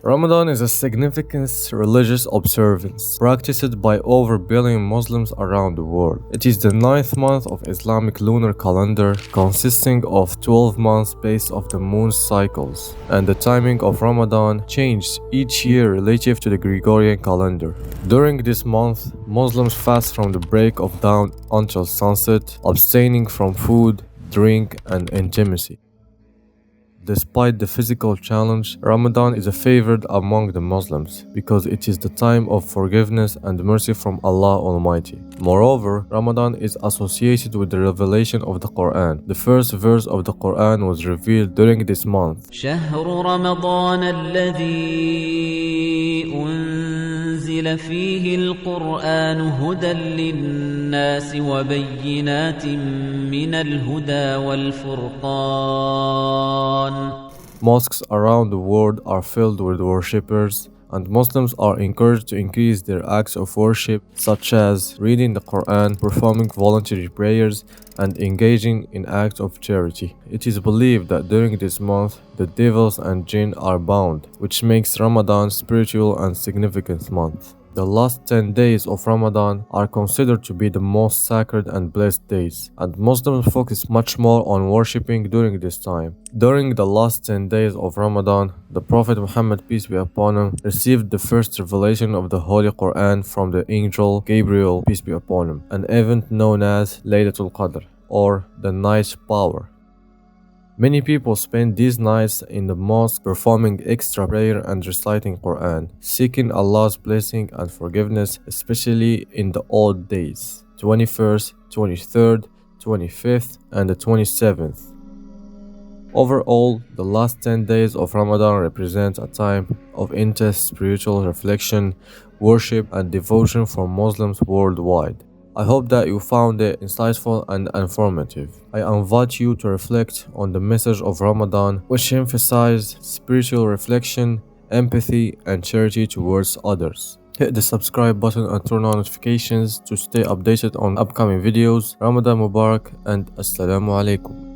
Ramadan is a significant religious observance practiced by over a billion Muslims around the world. It is the ninth month of Islamic lunar calendar, consisting of 12 months based off the moon's cycles, and the timing of Ramadan changes each year relative to the Gregorian calendar. During this month, Muslims fast from the break of dawn until sunset, abstaining from food, drink, and intimacy. Despite the physical challenge, Ramadan is a favored among the Muslims because it is the time of forgiveness and mercy from Allah Almighty. Moreover, Ramadan is associated with the revelation of the Quran. The first verse of the Quran was revealed during this month. شهر رمضان الذي أنزل فيه القرآن هدى للناس وبينات من الهدى والفرقان. Mosques around the world are filled with worshippers, and Muslims are encouraged to increase their acts of worship, such as reading the Quran, performing voluntary prayers, and engaging in acts of charity. It is believed that during this month, the devils and jinn are bound, which makes Ramadan spiritual and significant month. The last 10 days of Ramadan are considered to be the most sacred and blessed days, and Muslims focus much more on worshipping during this time. During the last 10 days of Ramadan, the Prophet Muhammad, peace be upon him, received the first revelation of the Holy Quran from the angel Gabriel, peace be upon him, an event known as Laylatul Qadr, or the Night's Power. Many people spend these nights in the mosque performing extra prayer and reciting Quran, seeking Allah's blessing and forgiveness, especially in the odd days, 21st, 23rd, 25th, and the 27th. Overall, the last 10 days of Ramadan represent a time of intense spiritual reflection, worship, and devotion for Muslims worldwide. I hope that you found it insightful and informative. I invite you to reflect on the message of Ramadan, which emphasizes spiritual reflection, empathy, and charity towards others. Hit the subscribe button and turn on notifications to stay updated on upcoming videos. Ramadan Mubarak and Assalamu alaikum.